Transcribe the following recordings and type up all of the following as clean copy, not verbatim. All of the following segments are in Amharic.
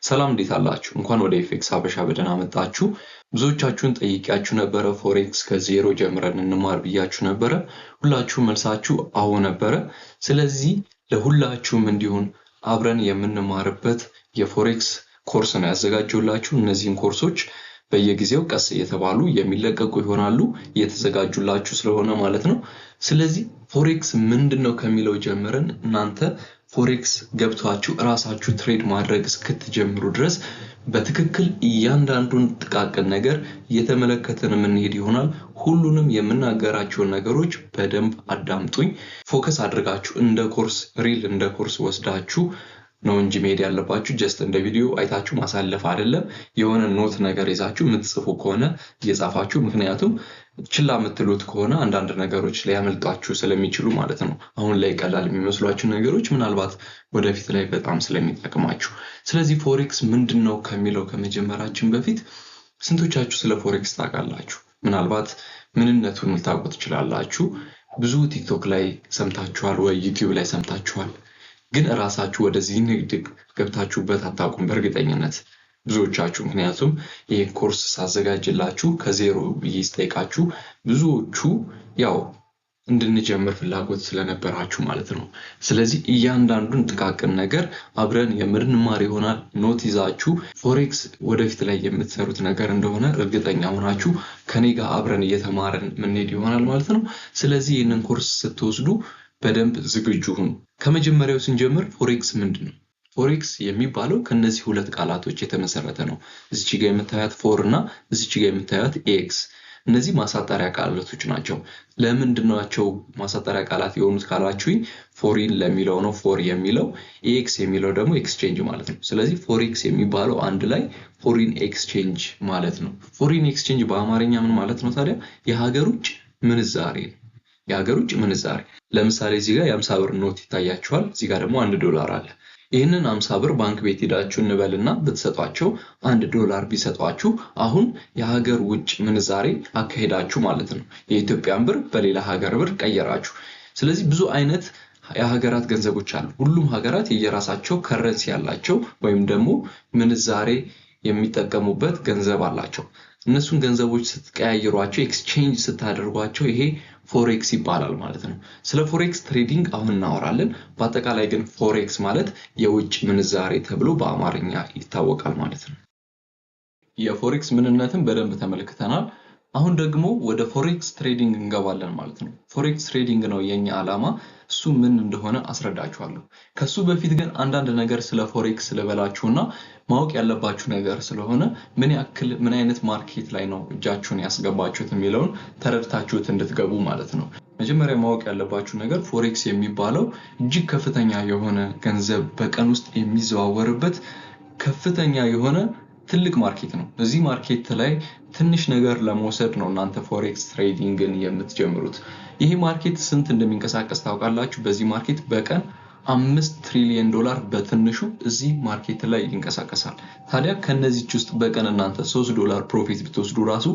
ሰላም እንዴት አላችሁ? እንኳን ወደ ኤፌክስ ሀበሻ በደህና መጣችሁ። ብዙዎቻችሁን ጠይቄያችሁ ነበረ ፎሬክስ ከዜሮ ጀምረን እንማር ብያችሁ ነበረ። ሁላችሁም መልሳችሁ አዎ ነበረ። ስለዚህ ለሁላችሁም እንዲሆን አብረን የምንማርበት የፎሬክስ ኮርስ ነው ያዘጋጀሁላችሁ። እነዚህን ኮርሶች በየጊዜው ቀስ እየተባሉ የሚለቀቁ ይሆናሉ እየተዘጋጁላችሁ ስለሆነ ማለት ነው። ስለዚህ ፎሬክስ ምንድነው ከሚለው ጀምረን እናንተ ፎሬክስ ገብታችሁ ራሳችሁ ትሬድ ማድረግ እስክትጀምሩ ድረስ በትክክል እያንዳንዱን ጥቃቅን ነገር እየተመለከተን የምንሄድ ይሆናል። ሁሉንም የምናገራቸው ነገሮች በደንብ አዳምጡኝ። ፎከስ አድርጋችሁ እንደ ኮርስ ወስዳችሁ ነው እንጂ መሄድ ያለባችሁ ጀስት እንደ ቪዲዮ አይታችሁ ማሳለፍ አይደለም። የሆነ ኖት ነገር ይዛችሁ የምትጽፉ ከሆነ እየጻፋችሁ፣ ምክንያቱም ችላ የምትሉት ከሆነ አንዳንድ ነገሮች ላይ ያመልጣችሁ ስለሚችሉ ማለት ነው። አሁን ላይ ቀላል የሚመስሏችሁ ነገሮች ምናልባት ወደፊት ላይ በጣም ስለሚጠቅማችሁ። ስለዚህ ፎሬክስ ምንድነው ከሚለው ከመጀመራችን በፊት ስንቶቻችሁ ስለ ፎሬክስ ታውቃላችሁ? ምናልባት ምንነቱን ልታውቁ ትችላላችሁ። ብዙ ቲክቶክ ላይ ሰምታችኋል ወይ ዩቲዩብ ላይ ሰምታችኋል። ግን ራሳችሁ ወደዚህ ንግድ ገብታችሁበት አታውቁም በእርግጠኝነት ብዙዎቻችሁ። ምክንያቱም ይሄን ኮርስ ሳዘጋጅላችሁ ከዜሮ ይስጠይቃችሁ ብዙዎቹ ያው እንድንጀምር ፍላጎት ስለነበራችሁ ማለት ነው። ስለዚህ እያንዳንዱን ጥቃቅን ነገር አብረን የምንማር ይሆናል። ኖት ይዛችሁ ፎሬክስ ወደፊት ላይ የምትሰሩት ነገር እንደሆነ እርግጠኛ ሆናችሁ ከኔ ጋር አብረን እየተማረን ምንሄድ ይሆናል ማለት ነው። ስለዚህ ይህንን ኮርስ ስትወስዱ በደንብ ዝግጁ ሁኑ። ከመጀመሪያው ስንጀምር ፎሬክስ ምንድነው? ፎሬክስ የሚባለው ከነዚህ ሁለት ቃላቶች የተመሰረተ ነው። እዚች ጋር የምታዩት ፎር እና እዚች ጋር የምታዩት ኤክስ፣ እነዚህ ማሳጠሪያ ቃላቶች ናቸው። ለምንድናቸው ማሳጠሪያ ቃላት የሆኑት ካላችሁኝ ፎሪን ለሚለው ነው ፎር የሚለው፣ ኤክስ የሚለው ደግሞ ኤክስቼንጅ ማለት ነው። ስለዚህ ፎሬክስ የሚባለው አንድ ላይ ፎሪን ኤክስቼንጅ ማለት ነው። ፎሪን ኤክስቼንጅ በአማርኛ ምን ማለት ነው ታዲያ? የሀገር ውጭ ምንዛሬ ነው። የሀገር ውጭ ምንዛሬ ለምሳሌ እዚህ ጋር የ50 ብር ኖት ይታያችኋል። እዚህ ጋር ደግሞ $1 አለ። ይህንን 50 ብር ባንክ ቤት ሄዳችሁ እንበልና ብትሰጧቸው $1 ቢሰጧችሁ አሁን የሀገር ውጭ ምንዛሬ አካሄዳችሁ ማለት ነው። የኢትዮጵያን ብር በሌላ ሀገር ብር ቀየራችሁ። ስለዚህ ብዙ አይነት የሀገራት ገንዘቦች አሉ። ሁሉም ሀገራት የየራሳቸው ከረንሲ ያላቸው ወይም ደግሞ ምንዛሬ የሚጠቀሙበት ገንዘብ አላቸው። እነሱን ገንዘቦች ስትቀያይሯቸው ኤክስቼንጅ ስታደርጓቸው ይሄ ፎሬክስ ይባላል ማለት ነው። ስለ ፎሬክስ ትሬዲንግ አሁን እናወራለን። በአጠቃላይ ግን ፎሬክስ ማለት የውጭ ምንዛሬ ተብሎ በአማርኛ ይታወቃል ማለት ነው። የፎሬክስ ምንነትን በደንብ ተመልክተናል። አሁን ደግሞ ወደ ፎሬክስ ትሬዲንግ እንገባለን ማለት ነው። ፎሬክስ ትሬዲንግ ነው የኛ ዓላማ። እሱ ምን እንደሆነ አስረዳችኋለሁ። ከሱ በፊት ግን አንዳንድ ነገር ስለ ፎሬክስ ልበላችሁና ማወቅ ያለባችሁ ነገር ስለሆነ ምን አይነት ማርኬት ላይ ነው እጃችሁን ያስገባችሁት የሚለውን ተረድታችሁት እንድትገቡ ማለት ነው። መጀመሪያ ማወቅ ያለባችሁ ነገር ፎሬክስ የሚባለው እጅግ ከፍተኛ የሆነ ገንዘብ በቀን ውስጥ የሚዘዋወርበት ከፍተኛ የሆነ ትልቅ ማርኬት ነው። እዚህ ማርኬት ላይ ትንሽ ነገር ለመውሰድ ነው እናንተ ፎሬክስ ትሬዲንግን የምትጀምሩት። ይሄ ማርኬት ስንት እንደሚንቀሳቀስ ታውቃላችሁ? በዚህ ማርኬት በቀን $5 ትሪሊየን በትንሹ እዚህ ማርኬት ላይ ይንቀሳቀሳል። ታዲያ ከነዚህ ውስጥ በቀን እናንተ $3 ፕሮፊት ብትወስዱ ራሱ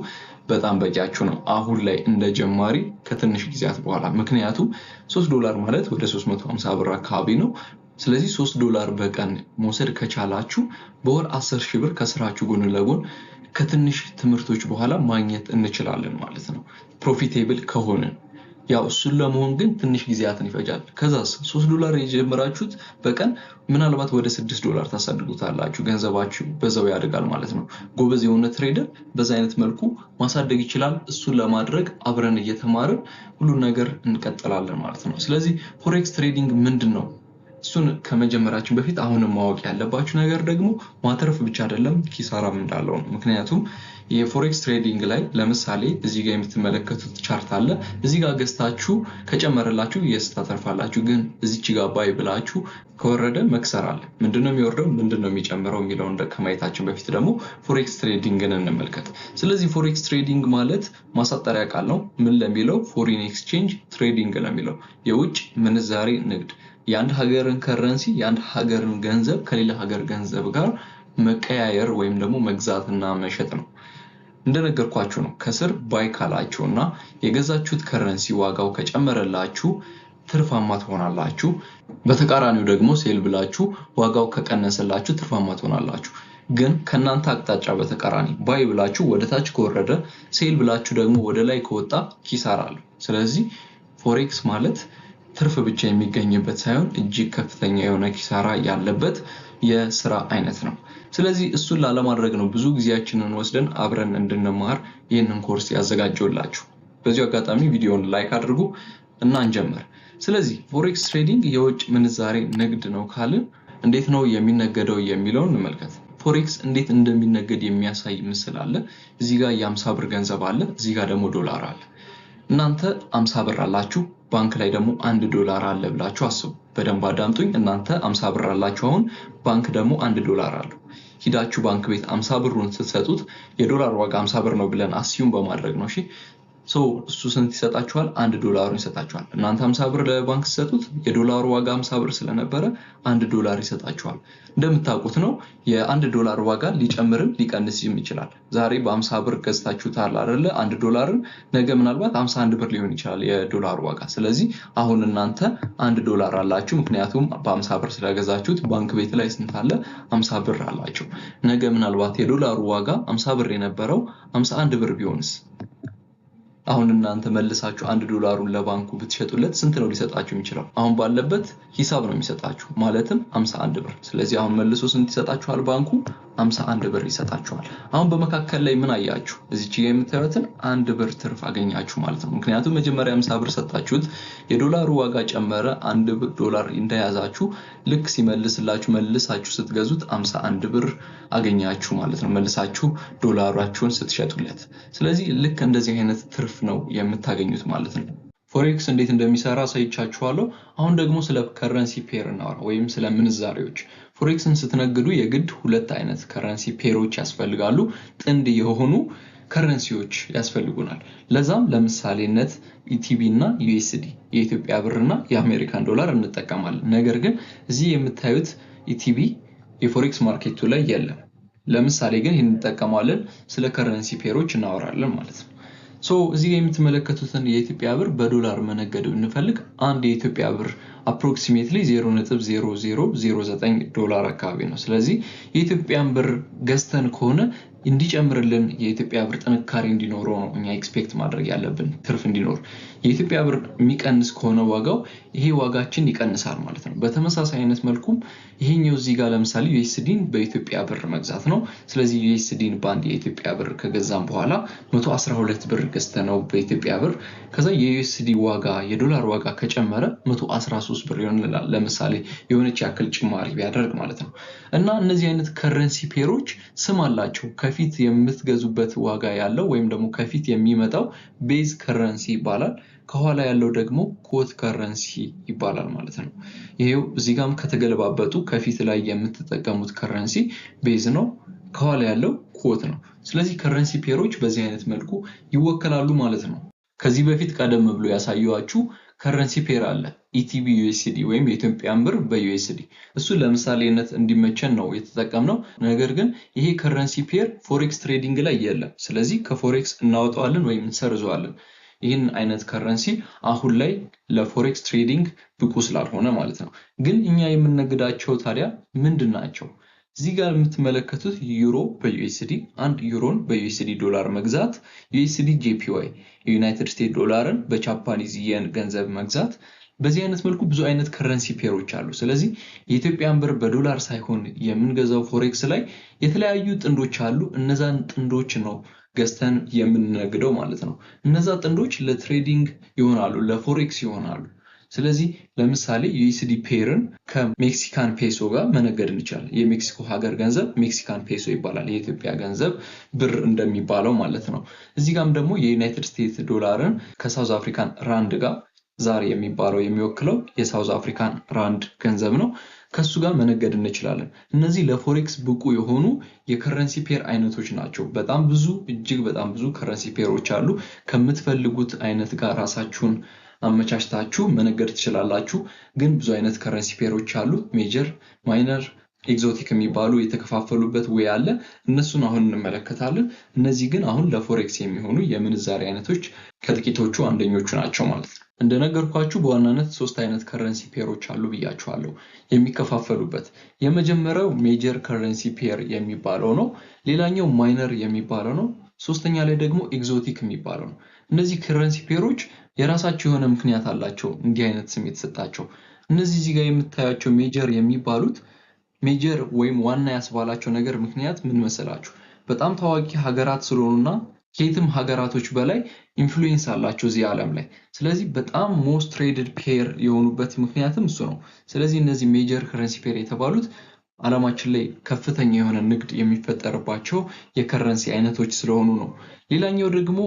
በጣም በቂያችሁ ነው አሁን ላይ እንደ ጀማሪ ከትንሽ ጊዜያት በኋላ። ምክንያቱም $3 ማለት ወደ 350 ብር አካባቢ ነው። ስለዚህ $3 በቀን መውሰድ ከቻላችሁ በወር 10,000 ብር ከስራችሁ ጎን ለጎን ከትንሽ ትምህርቶች በኋላ ማግኘት እንችላለን ማለት ነው። ፕሮፊቴብል ከሆነን ያው እሱን ለመሆን ግን ትንሽ ጊዜያትን ይፈጃል። ከዛስ $3 የጀመራችሁት በቀን ምናልባት ወደ $6 ታሳድጉታላችሁ። ገንዘባችሁ በዛው ያድጋል ማለት ነው። ጎበዝ የሆነ ትሬደር በዛ አይነት መልኩ ማሳደግ ይችላል። እሱን ለማድረግ አብረን እየተማርን ሁሉ ነገር እንቀጥላለን ማለት ነው። ስለዚህ ፎሬክስ ትሬዲንግ ምንድነው? እሱን ከመጀመራችን በፊት አሁንም ማወቅ ያለባችሁ ነገር ደግሞ ማተረፍ ብቻ አይደለም ኪሳራም እንዳለው ነው። ምክንያቱም የፎሬክስ ትሬዲንግ ላይ እዚህ ጋር የምትመለከቱት ቻርት አለ። እዚህ ጋር ገዝታችሁ ከጨመረላችሁ ታተርፋላችሁ። ግን እዚች ጋር ባይ ብላችሁ ከወረደ መክሰር አለ። ምንድነው የሚወርደው ምንድነው የሚጨምረው የሚለውን ከማየታችን በፊት ደግሞ ፎሬክስ ትሬዲንግን እንመልከት። ስለዚህ ፎሬክስ ትሬዲንግ ማለት ማሳጠሪያ ቃል ነው። ምን ለሚለው ፎሪን ኤክስቼንጅ ትሬዲንግ ለሚለው የውጭ ምንዛሬ ንግድ፣ የአንድ ሀገርን ከረንሲ የአንድ ሀገርን ገንዘብ ከሌላ ሀገር ገንዘብ ጋር መቀያየር ወይም ደግሞ መግዛትና መሸጥ ነው። እንደነገርኳችሁ ነው። ከስር ባይ ካላችሁና የገዛችሁት ከረንሲ ዋጋው ከጨመረላችሁ ትርፋማ ትሆናላችሁ። በተቃራኒው ደግሞ ሴል ብላችሁ ዋጋው ከቀነሰላችሁ ትርፋማ ትሆናላችሁ። ግን ከናንተ አቅጣጫ በተቃራኒ ባይ ብላችሁ ወደ ታች ከወረደ ሴል ብላችሁ ደግሞ ወደ ላይ ከወጣ ኪሳራ አለው። ስለዚህ ፎሬክስ ማለት ትርፍ ብቻ የሚገኝበት ሳይሆን እጅግ ከፍተኛ የሆነ ኪሳራ ያለበት የስራ አይነት ነው። ስለዚህ እሱን ላለማድረግ ነው ብዙ ጊዜያችንን ወስደን አብረን እንድንማር ይህንን ኮርስ ያዘጋጀውላችሁ። በዚህ አጋጣሚ ቪዲዮውን ላይክ አድርጉ እና እንጀምር። ስለዚህ ፎሬክስ ትሬዲንግ የውጭ ምንዛሬ ንግድ ነው ካልን እንዴት ነው የሚነገደው የሚለውን እንመልከት። ፎሬክስ እንዴት እንደሚነገድ የሚያሳይ ምስል አለ። እዚህ ጋር የ50 ብር ገንዘብ አለ፣ እዚህ ጋር ደግሞ ዶላር አለ። እናንተ 50 ብር አላችሁ፣ ባንክ ላይ ደግሞ 1 ዶላር አለ ብላችሁ አስቡ። በደንብ አዳምጡኝ። እናንተ 50 ብር አላችሁ፣ አሁን ባንክ ደግሞ 1 ዶላር አለው። ሂዳችሁ ባንክ ቤት 50 ብሩን ስትሰጡት የዶላር ዋጋ 50 ብር ነው ብለን አስዩም በማድረግ ነው። እሺ እሱ ስንት ይሰጣችኋል? 1 ዶላሩን ይሰጣችኋል። እናንተ 50 ብር ለባንክ ስትሰጡት የዶላሩ ዋጋ 50 ብር ስለነበረ 1 ዶላር ይሰጣችኋል። እንደምታውቁት ነው የ1 ዶላር ዋጋ ሊጨምርም ሊቀንስም ይችላል። ዛሬ በ50 ብር ገዝታችሁታል አይደለ? 1 ዶላርን ነገ ምናልባት 51 ብር ሊሆን ይችላል የዶላር ዋጋ። ስለዚህ አሁን እናንተ 1 ዶላር አላችሁ፣ ምክንያቱም በ50 ብር ስለገዛችሁት። ባንክ ቤት ላይ ስንት አለ? 50 ብር አላችሁ። ነገ ምናልባት የዶላሩ ዋጋ 50 ብር የነበረው 51 ብር ቢሆንስ? አሁን እናንተ መልሳችሁ 1 ዶላሩን ለባንኩ ብትሸጡለት ስንት ነው ሊሰጣችሁ የሚችለው? አሁን ባለበት ሂሳብ ነው የሚሰጣችሁ፣ ማለትም 51 ብር። ስለዚህ አሁን መልሶ ስንት ይሰጣችኋል? ባንኩ 51 ብር ይሰጣችኋል። አሁን በመካከል ላይ ምን አያችሁ? እዚች ጋር የምታዩትን 1 ብር ትርፍ አገኛችሁ ማለት ነው። ምክንያቱም መጀመሪያ 50 ብር ሰጣችሁት፣ የዶላሩ ዋጋ ጨመረ፣ 1 ዶላር እንደያዛችሁ ልክ ሲመልስላችሁ መልሳችሁ ስትገዙት 51 ብር አገኛችሁ ማለት ነው፣ መልሳችሁ ዶላራችሁን ስትሸጡለት። ስለዚህ ልክ እንደዚህ አይነት ትርፍ ነው የምታገኙት ማለት ነው። ፎሬክስ እንዴት እንደሚሰራ አሳይቻችኋለሁ። አሁን ደግሞ ስለ ከረንሲ ፔር እናወራ ወይም ስለ ምንዛሬዎች። ፎሬክስን ስትነግዱ የግድ 2 አይነት ከረንሲ ፔሮች ያስፈልጋሉ። ጥንድ የሆኑ ከረንሲዎች ያስፈልጉናል። ለዛም ለምሳሌነት ኢቲቢ እና ዩኤስዲ የኢትዮጵያ ብርና የአሜሪካን ዶላር እንጠቀማለን። ነገር ግን እዚህ የምታዩት ኢቲቢ የፎሬክስ ማርኬቱ ላይ የለም። ለምሳሌ ግን ይህን እንጠቀማለን። ስለ ከረንሲ ፔሮች እናወራለን ማለት ነው። እዚህ ጋር የምትመለከቱትን የኢትዮጵያ ብር በዶላር መነገድ እንፈልግ። አንድ የኢትዮጵያ ብር approximately 0.0009 ዶላር አካባቢ ነው። ስለዚህ የኢትዮጵያን ብር ገዝተን ከሆነ እንዲጨምርልን የኢትዮጵያ ብር ጥንካሬ እንዲኖረው ነው እኛ ኤክስፔክት ማድረግ ያለብን፣ ትርፍ እንዲኖር። የኢትዮጵያ ብር የሚቀንስ ከሆነ ዋጋው ይሄ ዋጋችን ይቀንሳል ማለት ነው። በተመሳሳይ አይነት መልኩም ይሄኛው እዚህ ጋር ለምሳሌ ዩኤስዲን በኢትዮጵያ ብር መግዛት ነው። ስለዚህ ዩኤስዲን በአንድ የኢትዮጵያ ብር ከገዛም በኋላ 112 ብር ገዝተነው በኢትዮጵያ ብር፣ ከዛ የዩኤስዲ ዋጋ የዶላር ዋጋ ከጨመረ 113 ብር ይሆናል። ለምሳሌ የሆነች ያክል ጭማሪ ቢያደርግ ማለት ነው። እና እነዚህ አይነት ከረንሲ ፔሮች ስም አላቸው። ከፊት የምትገዙበት ዋጋ ያለው ወይም ደግሞ ከፊት የሚመጣው ቤዝ ከረንሲ ይባላል። ከኋላ ያለው ደግሞ ኮት ከረንሲ ይባላል ማለት ነው። ይሄው እዚህ ጋርም ከተገለባበጡ ከፊት ላይ የምትጠቀሙት ከረንሲ ቤዝ ነው፣ ከኋላ ያለው ኮት ነው። ስለዚህ ከረንሲ ፔሮች በዚህ አይነት መልኩ ይወከላሉ ማለት ነው። ከዚህ በፊት ቀደም ብሎ ያሳየዋችሁ ከረንሲ ፔር አለ፣ ኢቲቢ ዩኤስዲ ወይም የኢትዮጵያን ብር በዩኤስዲ። እሱ ለምሳሌነት እንዲመቸን ነው የተጠቀምነው። ነገር ግን ይሄ ከረንሲ ፔር ፎሬክስ ትሬዲንግ ላይ የለም። ስለዚህ ከፎሬክስ እናወጣዋለን ወይም እንሰርዘዋለን። ይህን አይነት ከረንሲ አሁን ላይ ለፎሬክስ ትሬዲንግ ብቁ ስላልሆነ ማለት ነው። ግን እኛ የምንነግዳቸው ታዲያ ምንድን ናቸው? እዚህ ጋር የምትመለከቱት ዩሮ በዩኤስዲ፣ 1 ዩሮን በዩኤስዲ ዶላር መግዛት፣ ዩኤስዲ ጄፒዋይ የዩናይትድ ስቴትስ ዶላርን በጃፓኒዝ የን ገንዘብ መግዛት። በዚህ አይነት መልኩ ብዙ አይነት ከረንሲ ፔሮች አሉ። ስለዚህ የኢትዮጵያን ብር በዶላር ሳይሆን የምንገዛው ፎሬክስ ላይ የተለያዩ ጥንዶች አሉ። እነዛን ጥንዶች ነው ገዝተን የምንነግደው ማለት ነው። እነዛ ጥንዶች ለትሬዲንግ ይሆናሉ፣ ለፎሬክስ ይሆናሉ። ስለዚህ ለምሳሌ ዩኤስዲ ፔርን ከሜክሲካን ፔሶ ጋር መነገድ እንችላለን። የሜክሲኮ ሀገር ገንዘብ ሜክሲካን ፔሶ ይባላል፣ የኢትዮጵያ ገንዘብ ብር እንደሚባለው ማለት ነው። እዚህ ጋርም ደግሞ የዩናይትድ ስቴትስ ዶላርን ከሳውዝ አፍሪካን ራንድ ጋር፣ ዛሬ የሚባለው የሚወክለው የሳውዝ አፍሪካን ራንድ ገንዘብ ነው፣ ከሱ ጋር መነገድ እንችላለን። እነዚህ ለፎሬክስ ብቁ የሆኑ የከረንሲ ፔር አይነቶች ናቸው። በጣም ብዙ እጅግ በጣም ብዙ ከረንሲ ፔሮች አሉ። ከምትፈልጉት አይነት ጋር ራሳችሁን አመቻችታችሁ መነገድ ትችላላችሁ። ግን ብዙ አይነት ከረንሲ ፔሮች አሉ። ሜጀር፣ ማይነር፣ ኤግዞቲክ የሚባሉ የተከፋፈሉበት ወይ አለ። እነሱን አሁን እንመለከታለን። እነዚህ ግን አሁን ለፎሬክስ የሚሆኑ የምንዛሬ አይነቶች ከጥቂቶቹ አንደኞቹ ናቸው ማለት ነው። እንደነገርኳችሁ በዋናነት ሶስት አይነት ከረንሲ ፔሮች አሉ ብያችኋለሁ የሚከፋፈሉበት። የመጀመሪያው ሜጀር ከረንሲ ፔር የሚባለው ነው። ሌላኛው ማይነር የሚባለው ነው። ሶስተኛ ላይ ደግሞ ኤግዞቲክ የሚባለው ነው። እነዚህ ከረንሲ ፔሮች የራሳቸው የሆነ ምክንያት አላቸው እንዲህ አይነት ስም የተሰጣቸው። እነዚህ እዚህ ጋር የምታያቸው ሜጀር የሚባሉት ሜጀር ወይም ዋና ያስባላቸው ነገር ምክንያት ምን መሰላችሁ? በጣም ታዋቂ ሀገራት ስለሆኑና ከየትም ሀገራቶች በላይ ኢንፍሉዌንስ አላቸው እዚህ ዓለም ላይ። ስለዚህ በጣም ሞስት ትሬድድ ፔር የሆኑበት ምክንያትም እሱ ነው። ስለዚህ እነዚህ ሜጀር ከረንሲ ፔር የተባሉት ዓለማችን ላይ ከፍተኛ የሆነ ንግድ የሚፈጠርባቸው የከረንሲ አይነቶች ስለሆኑ ነው። ሌላኛው ደግሞ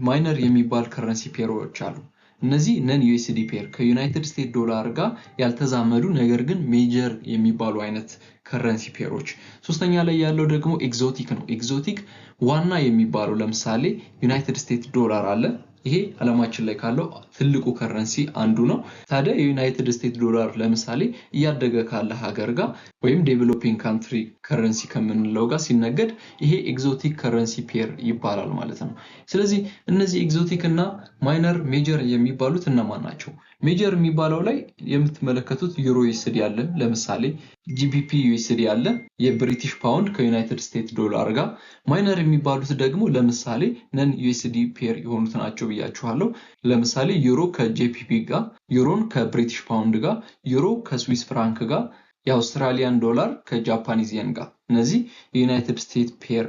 ማይነር የሚባል ከረንሲ ፔሮች አሉ። እነዚህ ነን ዩኤስዲ ፔር ከዩናይትድ ስቴትስ ዶላር ጋር ያልተዛመዱ ነገር ግን ሜጀር የሚባሉ አይነት ከረንሲ ፔሮች። ሶስተኛ ላይ ያለው ደግሞ ኤግዞቲክ ነው። ኤግዞቲክ ዋና የሚባለው ለምሳሌ ዩናይትድ ስቴትስ ዶላር አለ። ይሄ ዓለማችን ላይ ካለው ትልቁ ከረንሲ አንዱ ነው። ታዲያ የዩናይትድ ስቴትስ ዶላር ለምሳሌ እያደገ ካለ ሀገር ጋር ወይም ዴቨሎፒንግ ካንትሪ ከረንሲ ከምንለው ጋር ሲነገድ ይሄ ኤግዞቲክ ከረንሲ ፔር ይባላል ማለት ነው። ስለዚህ እነዚህ ኤግዞቲክ እና ማይነር ሜጀር የሚባሉት እነማን ናቸው? ሜጀር የሚባለው ላይ የምትመለከቱት ዩሮ ዩኤስዲ አለ፣ ለምሳሌ ጂቢፒ ዩኤስዲ አለ፣ የብሪቲሽ ፓውንድ ከዩናይትድ ስቴትስ ዶላር ጋር። ማይነር የሚባሉት ደግሞ ለምሳሌ ነን ዩኤስዲ ፔር የሆኑት ናቸው ብያችኋለሁ። ለምሳሌ ዩሮ ከጄፒፒ ጋር፣ ዩሮን ከብሪቲሽ ፓውንድ ጋር፣ ዩሮ ከስዊስ ፍራንክ ጋር፣ የአውስትራሊያን ዶላር ከጃፓኒዝ የን ጋር። እነዚህ የዩናይትድ ስቴትስ ፔር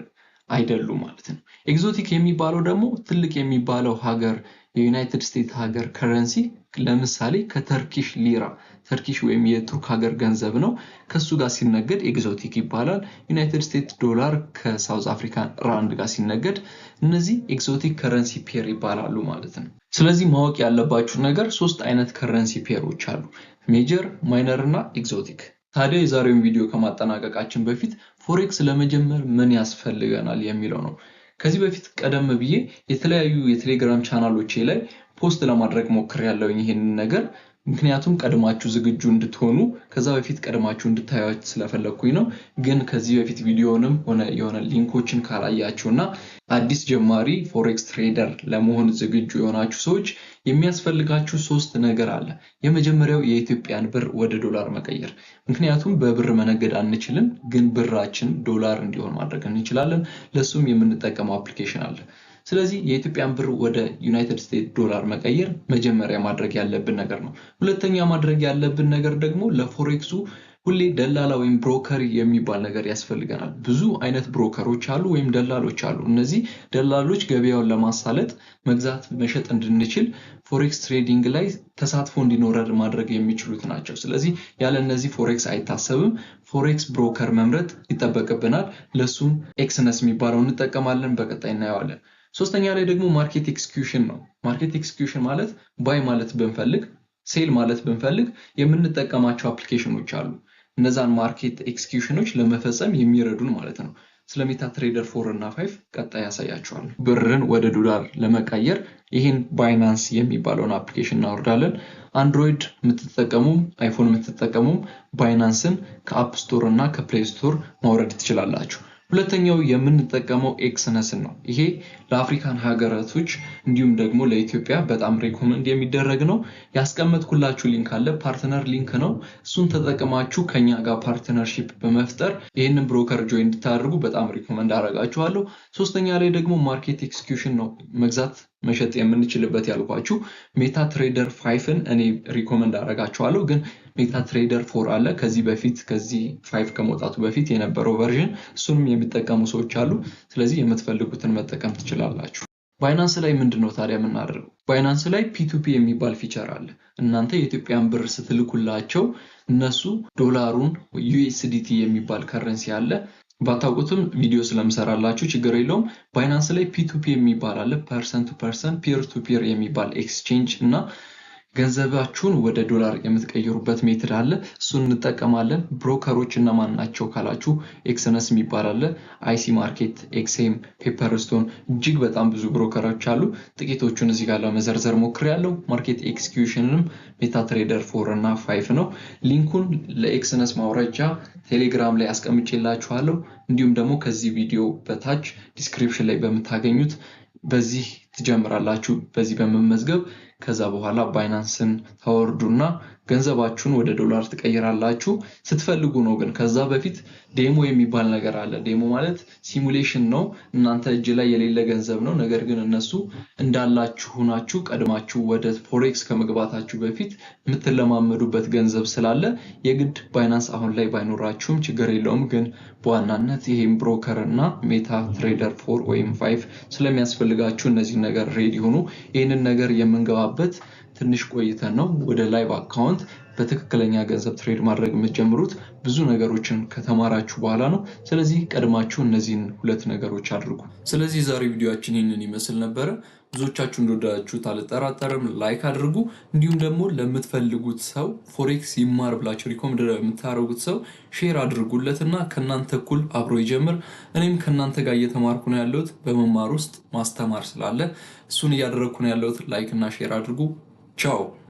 አይደሉም ማለት ነው። ኤግዞቲክ የሚባለው ደግሞ ትልቅ የሚባለው ሀገር የዩናይትድ ስቴትስ ሀገር ከረንሲ ለምሳሌ ከተርኪሽ ሊራ፣ ተርኪሽ ወይም የቱርክ ሀገር ገንዘብ ነው፣ ከሱ ጋር ሲነገድ ኤግዞቲክ ይባላል። ዩናይትድ ስቴትስ ዶላር ከሳውዝ አፍሪካን ራንድ ጋር ሲነገድ እነዚህ ኤግዞቲክ ከረንሲ ፔር ይባላሉ ማለት ነው። ስለዚህ ማወቅ ያለባችሁ ነገር ሶስት አይነት ከረንሲ ፔሮች አሉ፣ ሜጀር፣ ማይነር እና ኤግዞቲክ። ታዲያ የዛሬውን ቪዲዮ ከማጠናቀቃችን በፊት ፎሬክስ ለመጀመር ምን ያስፈልገናል የሚለው ነው። ከዚህ በፊት ቀደም ብዬ የተለያዩ የቴሌግራም ቻናሎቼ ላይ ፖስት ለማድረግ ሞክሬያለሁኝ ይሄንን ነገር። ምክንያቱም ቀድማችሁ ዝግጁ እንድትሆኑ ከዛ በፊት ቀድማችሁ እንድታዩት ስለፈለኩኝ ነው። ግን ከዚህ በፊት ቪዲዮንም ሆነ የሆነ ሊንኮችን ካላያችሁና አዲስ ጀማሪ ፎሬክስ ትሬደር ለመሆን ዝግጁ የሆናችሁ ሰዎች የሚያስፈልጋችሁ ሶስት ነገር አለ። የመጀመሪያው የኢትዮጵያን ብር ወደ ዶላር መቀየር። ምክንያቱም በብር መነገድ አንችልም፣ ግን ብራችን ዶላር እንዲሆን ማድረግ እንችላለን። ለሱም የምንጠቀመው አፕሊኬሽን አለ። ስለዚህ የኢትዮጵያን ብር ወደ ዩናይትድ ስቴትስ ዶላር መቀየር መጀመሪያ ማድረግ ያለብን ነገር ነው። ሁለተኛ ማድረግ ያለብን ነገር ደግሞ ለፎሬክሱ ሁሌ ደላላ ወይም ብሮከር የሚባል ነገር ያስፈልገናል። ብዙ አይነት ብሮከሮች አሉ ወይም ደላሎች አሉ። እነዚህ ደላሎች ገበያውን ለማሳለጥ መግዛት መሸጥ እንድንችል ፎሬክስ ትሬዲንግ ላይ ተሳትፎ እንዲኖረን ማድረግ የሚችሉት ናቸው። ስለዚህ ያለ እነዚህ ፎሬክስ አይታሰብም። ፎሬክስ ብሮከር መምረጥ ይጠበቅብናል። ለሱም ኤክስነስ የሚባለው እንጠቀማለን፣ በቀጣይ እናየዋለን። ሶስተኛ ላይ ደግሞ ማርኬት ኤክስኪዩሽን ነው። ማርኬት ኤክስኪዩሽን ማለት ባይ ማለት ብንፈልግ፣ ሴል ማለት ብንፈልግ የምንጠቀማቸው አፕሊኬሽኖች አሉ። እነዛን ማርኬት ኤክስኪዩሽኖች ለመፈጸም የሚረዱን ማለት ነው። ስለ ሜታ ትሬደር 4 እና 5 ቀጣይ ያሳያችኋል። ብርን ወደ ዶላር ለመቀየር ይህን ባይናንስ የሚባለውን አፕሊኬሽን እናወርዳለን። አንድሮይድ የምትጠቀሙም አይፎን የምትጠቀሙም ባይናንስን ከአፕ ስቶር እና ከፕሌይ ስቶር ማውረድ ትችላላችሁ። ሁለተኛው የምንጠቀመው ኤክስነስን ነው። ይሄ ለአፍሪካን ሀገራቶች እንዲሁም ደግሞ ለኢትዮጵያ በጣም ሪኮመንድ የሚደረግ ነው። ያስቀመጥኩላችሁ ሊንክ አለ፣ ፓርትነር ሊንክ ነው። እሱን ተጠቅማችሁ ከኛ ጋር ፓርትነርሺፕ በመፍጠር ይህንን ብሮከር ጆይን እንድታደርጉ በጣም ሪኮመንድ አደርጋችኋለሁ። ሶስተኛ ላይ ደግሞ ማርኬት ኤክስኪዩሽን ነው፣ መግዛት መሸጥ የምንችልበት ያልኳችሁ። ሜታ ትሬደር 5ን እኔ ሪኮመንድ አደርጋችኋለሁ፣ ግን ሜታ ትሬደር 4 አለ ከዚህ በፊት ከዚህ 5 ከመውጣቱ በፊት የነበረው ቨርዥን፣ እሱንም የሚጠቀሙ ሰዎች አሉ። ስለዚህ የምትፈልጉትን መጠቀም ትችላላችሁ። ባይናንስ ላይ ምንድነው ታዲያ የምናደርገው? ባይናንስ ላይ ፒ2ፒ የሚባል ፊቸር አለ። እናንተ የኢትዮጵያን ብር ስትልኩላቸው እነሱ ዶላሩን ዩኤስዲቲ የሚባል ከረንሲ አለ፣ ባታውቁትም ቪዲዮ ስለምሰራላችሁ ችግር የለውም። ባይናንስ ላይ ፒ2ፒ የሚባል አለ፣ ፐርሰን ቱ ፐርሰን ፒር ቱ ፒር የሚባል ኤክስቼንጅ እና ገንዘባችሁን ወደ ዶላር የምትቀይሩበት ሜትድ አለ። እሱን እንጠቀማለን። ብሮከሮች እነማን ናቸው ካላችሁ ኤክስነስ የሚባል አለ፣ አይሲ ማርኬት፣ ኤክስኤም፣ ፔፐርስቶን፣ እጅግ በጣም ብዙ ብሮከሮች አሉ። ጥቂቶቹን እዚህ ጋር ለመዘርዘር ሞክሬያለሁ። ማርኬት ኤክስኪዩሽንንም ሜታ ትሬደር 4 እና 5 ነው። ሊንኩን ለኤክስነስ ማውረጃ ቴሌግራም ላይ አስቀምጬላችኋለሁ። እንዲሁም ደግሞ ከዚህ ቪዲዮ በታች ዲስክሪፕሽን ላይ በምታገኙት በዚህ ትጀምራላችሁ በዚህ በመመዝገብ ከዛ በኋላ ባይናንስን ታወርዱና ገንዘባችሁን ወደ ዶላር ትቀይራላችሁ ስትፈልጉ ነው ግን ከዛ በፊት ዴሞ የሚባል ነገር አለ ዴሞ ማለት ሲሙሌሽን ነው እናንተ እጅ ላይ የሌለ ገንዘብ ነው ነገር ግን እነሱ እንዳላችሁ ናችሁ ቀድማችሁ ወደ ፎሬክስ ከመግባታችሁ በፊት የምትለማመዱበት ገንዘብ ስላለ የግድ ባይናንስ አሁን ላይ ባይኖራችሁም ችግር የለውም ግን በዋናነት ይሄም ብሮከር እና ሜታ ትሬደር 4 ወይም 5 ስለሚያስፈልጋችሁ እነዚህ ነገር ሬዲ ሆኑ ይሄንን ነገር የምንገባበት ትንሽ ቆይተን ነው ወደ ላይቭ አካውንት በትክክለኛ ገንዘብ ትሬድ ማድረግ የምትጀምሩት ብዙ ነገሮችን ከተማራችሁ በኋላ ነው ስለዚህ ቀድማችሁ እነዚህን ሁለት ነገሮች አድርጉ ስለዚህ ዛሬ ቪዲዮአችን ይሄንን ይመስል ነበር ብዙዎቻችሁ እንደወደዳችሁት አልጠራጠርም ላይክ አድርጉ እንዲሁም ደግሞ ለምትፈልጉት ሰው ፎሬክስ ይማር ብላችሁ ሪኮመንድ ለምታረጉት ሰው ሼር አድርጉለትና ከናንተ እኩል አብሮ ይጀምር እኔም ከናንተ ጋር እየተማርኩ ነው ያለሁት በመማር ውስጥ ማስተማር ስላለ እሱን እያደረኩ ነው ያለሁት ላይክ እና ሼር አድርጉ ቻው